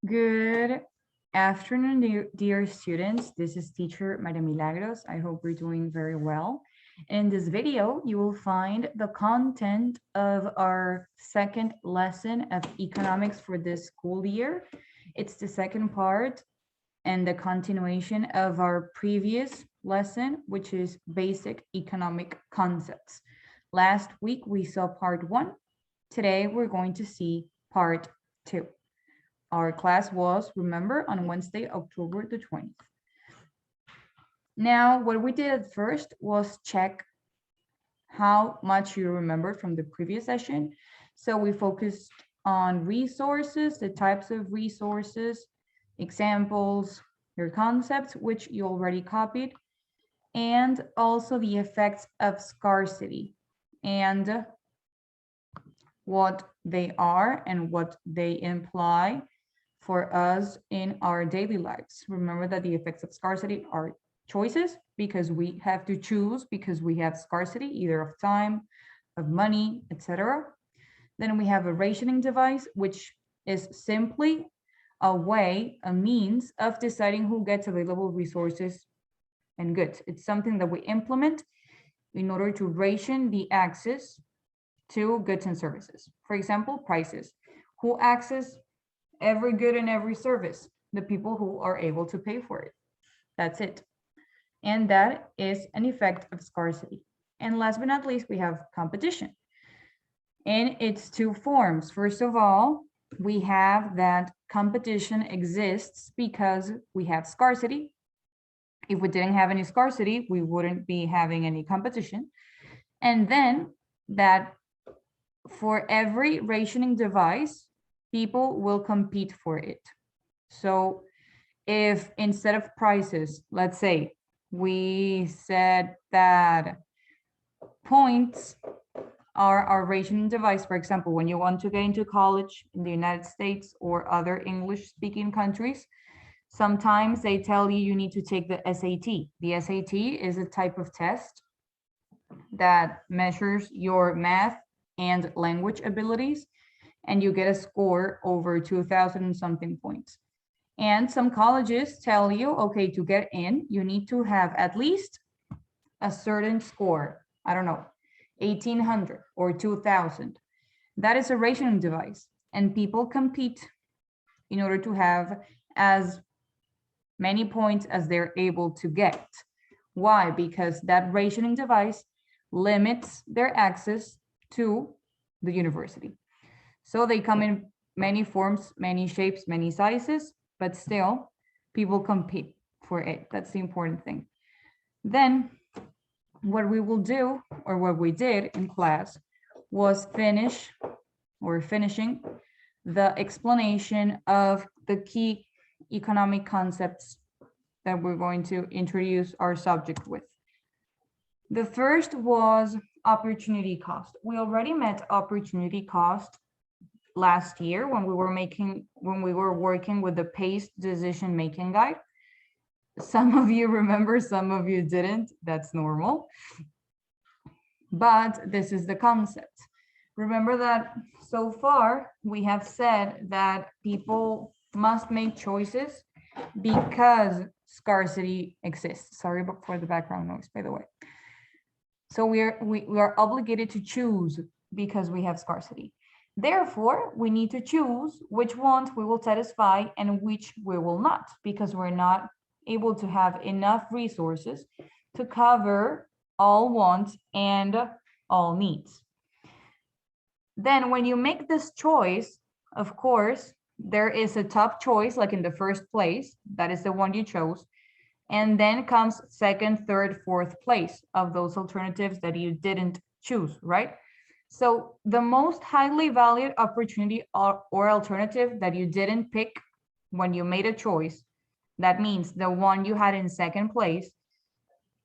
Good afternoon, dear students. This is teacher María Milagros. I hope you're doing very well. In this video, you will find the content of our second lesson of economics for this school year. It's the second part and the continuation of our previous lesson, which is basic economic concepts. Last week, we saw part 1. Today, we're going to see part 2. Our class was, remember, on Wednesday, October the 20th. Now, what we did at first was check how much you remembered from the previous session. So we focused on resources, the types of resources, examples, your concepts, which you already copied, and also the effects of scarcity and what they are and what they imply for us in our daily lives. Remember that the effects of scarcity are choices because we have to choose because we have scarcity either of time, of money, etc. Then we have a rationing device, which is simply a way, a means of deciding who gets available resources and goods. It's something that we implement in order to ration the access to goods and services. For example, prices. Who access every good and every service? The people who are able to pay for it. That's it. And that is an effect of scarcity. And last but not least, we have competition. And it's two forms. First of all, we have that competition exists because we have scarcity. If we didn't have any scarcity, we wouldn't be having any competition. And then that for every rationing device, people will compete for it. So if instead of prices, let's say we said that points are our rationing device, for example, when you want to get into college in the United States or other English speaking countries, sometimes they tell you you need to take the SAT. The SAT is a type of test that measures your math and language abilities, and you get a score over 2,000 and something points. And some colleges tell you, okay, to get in, you need to have at least a certain score. I don't know, 1,800 or 2,000. That is a rationing device, and people compete in order to have as many points as they're able to get. Why? Because that rationing device limits their access to the university. So they come in many forms, many shapes, many sizes, but still people compete for it. That's the important thing. Then what we will do, or what we did in class, was finishing the explanation of the key economic concepts that we're going to introduce our subject with. The first was opportunity cost. We already met opportunity cost last year when we were working with the PACE decision making guide. Some of you remember, some of you didn't. That's normal. But this is the concept. Remember that so far we have said that people must make choices because scarcity exists. Sorry for the background noise, by the way. So we are obligated to choose because we have scarcity. Therefore, we need to choose which ones we will satisfy and which we will not, because we're not able to have enough resources to cover all wants and all needs. Then when you make this choice, of course, there is a top choice, like in the first place, that is the one you chose. And then comes second, third, fourth place of those alternatives that you didn't choose, right? So the most highly valued opportunity or alternative that you didn't pick when you made a choice, that means the one you had in second place,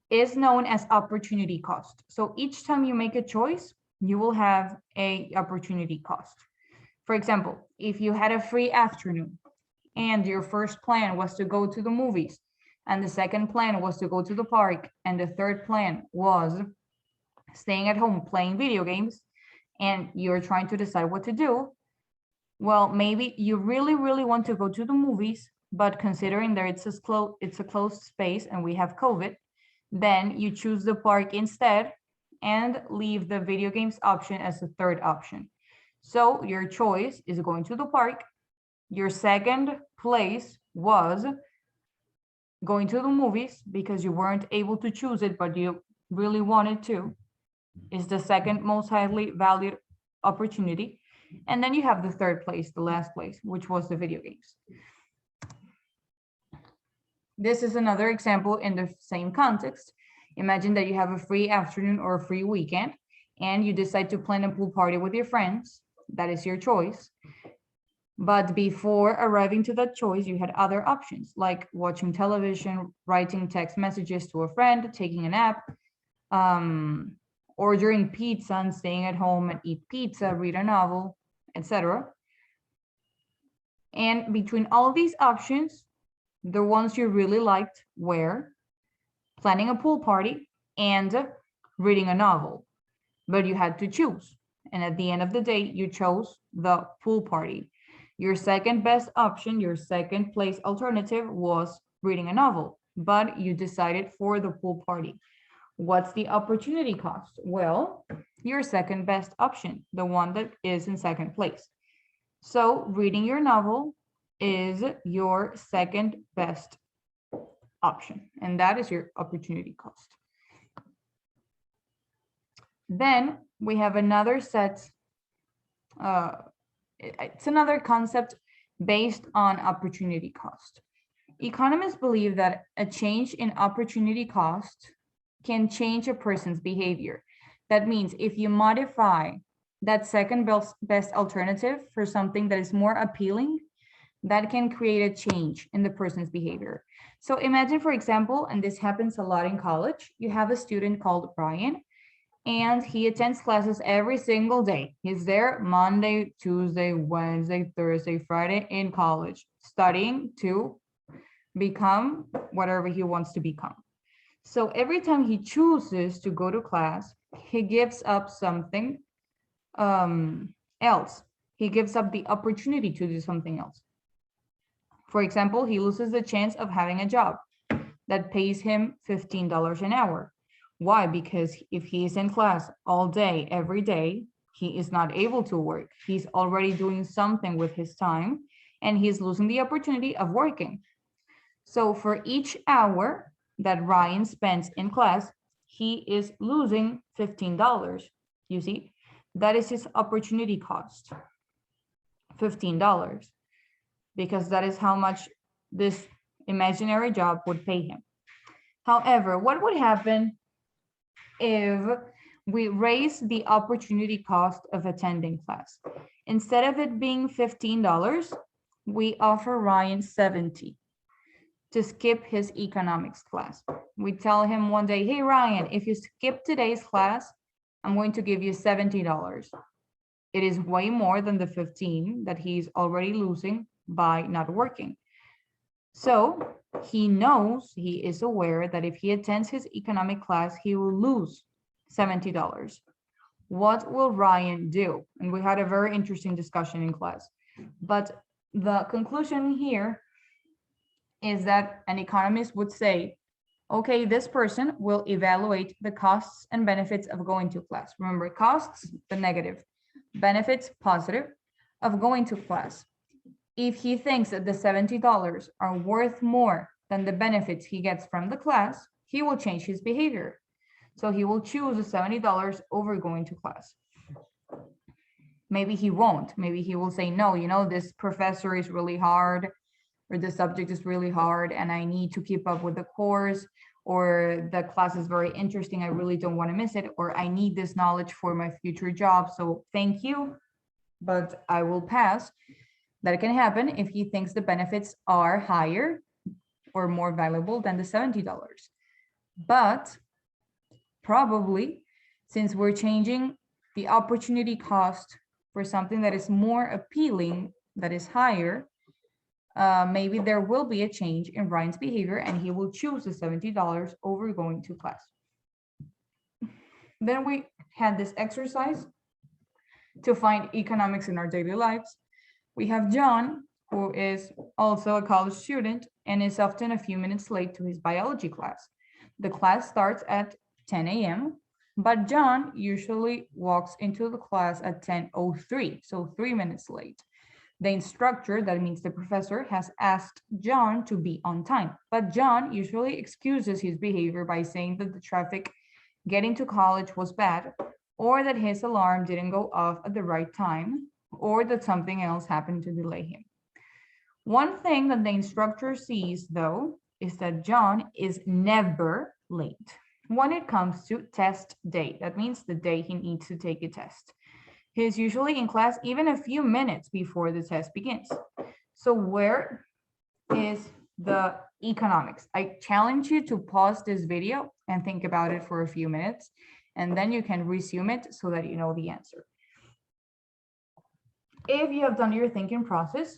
is known as opportunity cost. So each time you make a choice, you will have a opportunity cost. For example, if you had a free afternoon and your first plan was to go to the movies, and the second plan was to go to the park, and the third plan was staying at home playing video games, and you're trying to decide what to do, Well, maybe you really, really want to go to the movies, but considering that it's a closed space and we have COVID, then you choose the park instead and leave the video games option as the third option. So your choice is going to the park. Your second place was going to the movies because you weren't able to choose it, but you really wanted to, is the second most highly valued opportunity. And then you have the third place, the last place, which was the video games. This is another example in the same context. Imagine that you have a free afternoon or a free weekend and you decide to plan a pool party with your friends. That is your choice. But before arriving to that choice, you had other options like watching television, writing text messages to a friend, taking a nap, ordering pizza and staying at home and eat pizza, read a novel, etc. And between all these options, the ones you really liked were planning a pool party and reading a novel, but you had to choose. And at the end of the day, you chose the pool party. Your second best option, your second place alternative was reading a novel, but you decided for the pool party. What's the opportunity cost? Well, your second best option, the one that is in second place. So reading your novel is your second best option, and that is your opportunity cost. Then we have another set, it's another concept based on opportunity cost. Economists believe that a change in opportunity cost can change a person's behavior. That means if you modify that second best alternative for something that is more appealing, that can create a change in the person's behavior. So imagine, for example, and this happens a lot in college, you have a student called Brian, and he attends classes every single day. He's there Monday, Tuesday, Wednesday, Thursday, Friday in college, studying to become whatever he wants to become. So every time he chooses to go to class, he gives up something else. He gives up the opportunity to do something else. For example, he loses the chance of having a job that pays him $15 an hour. Why? Because if he is in class all day, every day, he is not able to work. He's already doing something with his time and he's losing the opportunity of working. So for each hour that Ryan spends in class, he is losing $15. You see, that is his opportunity cost, $15, because that is how much this imaginary job would pay him. However, what would happen if we raise the opportunity cost of attending class? Instead of it being $15, we offer Ryan 70 to skip his economics class. We tell him one day, hey, Ryan, if you skip today's class, I'm going to give you $70. It is way more than the 15 that he's already losing by not working. So he knows, he is aware that if he attends his economic class, he will lose $70. What will Ryan do? And we had a very interesting discussion in class. But the conclusion here is that an economist would say, okay, this person will evaluate the costs and benefits of going to class. Remember, costs, the negative, benefits, positive, of going to class. If he thinks that the $70 are worth more than the benefits he gets from the class, he will change his behavior. So he will choose the $70 over going to class. Maybe he won't. Maybe he will say, no, you know, this professor is really hard, or the subject is really hard and I need to keep up with the course, or the class is very interesting, I really don't want to miss it, or I need this knowledge for my future job, so thank you, but I will pass. That can happen if he thinks the benefits are higher or more valuable than the $70. But probably, since we're changing the opportunity cost for something that is more appealing, that is higher, maybe there will be a change in Ryan's behavior and he will choose the $70 over going to class. Then we had this exercise to find economics in our daily lives. We have John, who is also a college student and is often a few minutes late to his biology class. The class starts at 10 a.m., but John usually walks into the class at 10:03, so 3 minutes late. The instructor, that means the professor, has asked John to be on time, but John usually excuses his behavior by saying that the traffic getting to college was bad, or that his alarm didn't go off at the right time, or that something else happened to delay him. One thing that the instructor sees, though, is that John is never late when it comes to test day. That means the day he needs to take a test. He is usually in class even a few minutes before the test begins. So where is the economics? I challenge you to pause this video and think about it for a few minutes, and then you can resume it so that you know the answer. If you have done your thinking process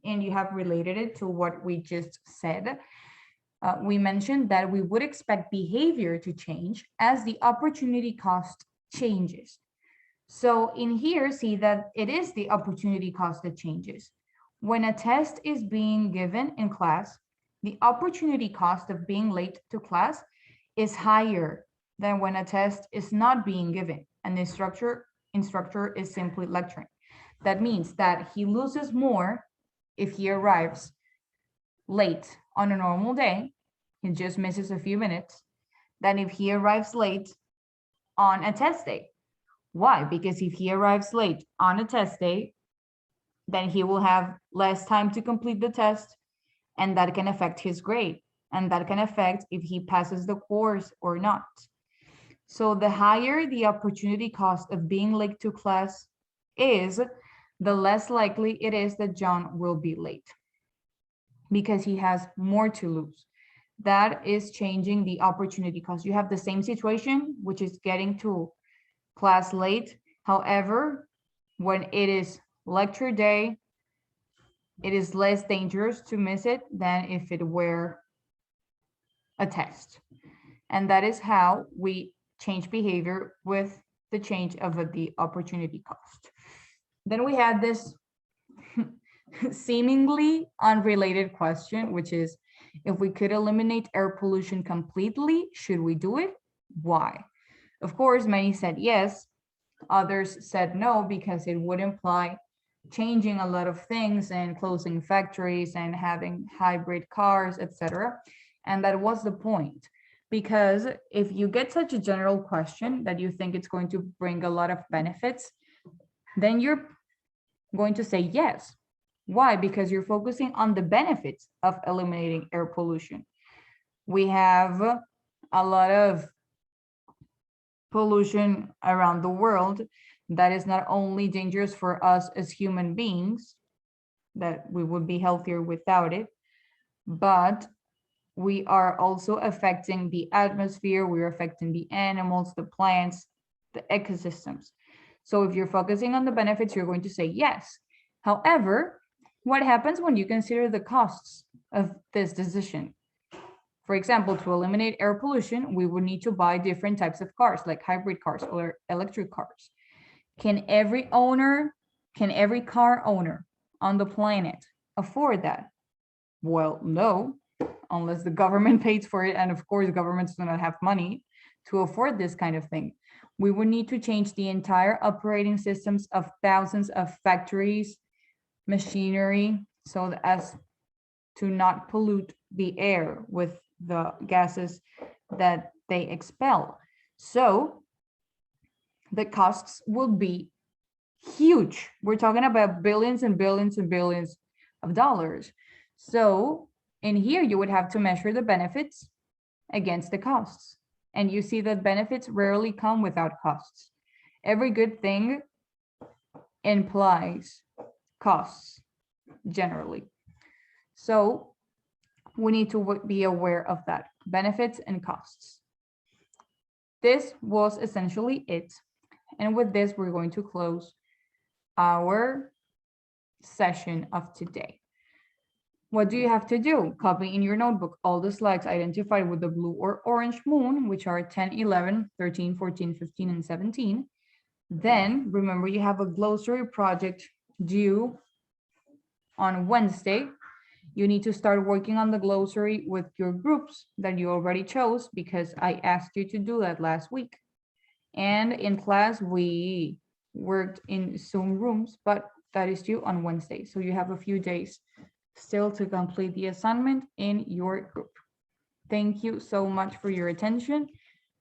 and you have related it to what we just said, we mentioned that we would expect behavior to change as the opportunity cost changes. So in here, see that it is the opportunity cost that changes. When a test is being given in class, the opportunity cost of being late to class is higher than when a test is not being given and the instructor is simply lecturing. That means that he loses more if he arrives late on a normal day, he just misses a few minutes, than if he arrives late on a test day. Why? Because if he arrives late on a test day, then he will have less time to complete the test, and that can affect his grade, and that can affect if he passes the course or not. So the higher the opportunity cost of being late to class is, the less likely it is that John will be late because he has more to lose. That is changing the opportunity cost. You have the same situation, which is getting to class late. However, when it is lecture day, it is less dangerous to miss it than if it were a test. And that is how we change behavior with the change of the opportunity cost. Then we had this seemingly unrelated question, which is, if we could eliminate air pollution completely, should we do it? Why? Of course, many said yes. Others said no, because it would imply changing a lot of things and closing factories and having hybrid cars, etc. And that was the point. Because if you get such a general question that you think it's going to bring a lot of benefits, then you're going to say yes. Why? Because you're focusing on the benefits of eliminating air pollution. We have a lot of pollution around the world that is not only dangerous for us as human beings, that we would be healthier without it, but we are also affecting the atmosphere, we're affecting the animals, the plants, the ecosystems. So if you're focusing on the benefits, you're going to say yes. However, what happens when you consider the costs of this decision? For example, to eliminate air pollution, we would need to buy different types of cars, like hybrid cars or electric cars. Can every car owner on the planet afford that? Well, no, unless the government pays for it. And of course, governments do not have money to afford this kind of thing. We would need to change the entire operating systems of thousands of factories, machinery, so as to not pollute the air with the gases that they expel. So the costs will be huge. We're talking about billions and billions and billions of dollars. So in here, you would have to measure the benefits against the costs. And you see that benefits rarely come without costs. Every good thing implies costs generally. So we need to be aware of that, benefits and costs. This was essentially it. And with this, we're going to close our session of today. What do you have to do? Copy in your notebook all the slides identified with the blue or orange moon, which are 10, 11, 13, 14, 15, and 17. Then remember you have a glossary project due on Wednesday, you need to start working on the glossary with your groups that you already chose because I asked you to do that last week. And in class, we worked in Zoom rooms, but that is due on Wednesday. So you have a few days still to complete the assignment in your group. Thank you so much for your attention.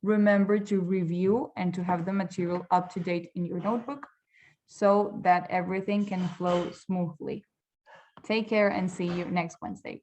Remember to review and to have the material up to date in your notebook so that everything can flow smoothly. Take care and see you next Wednesday.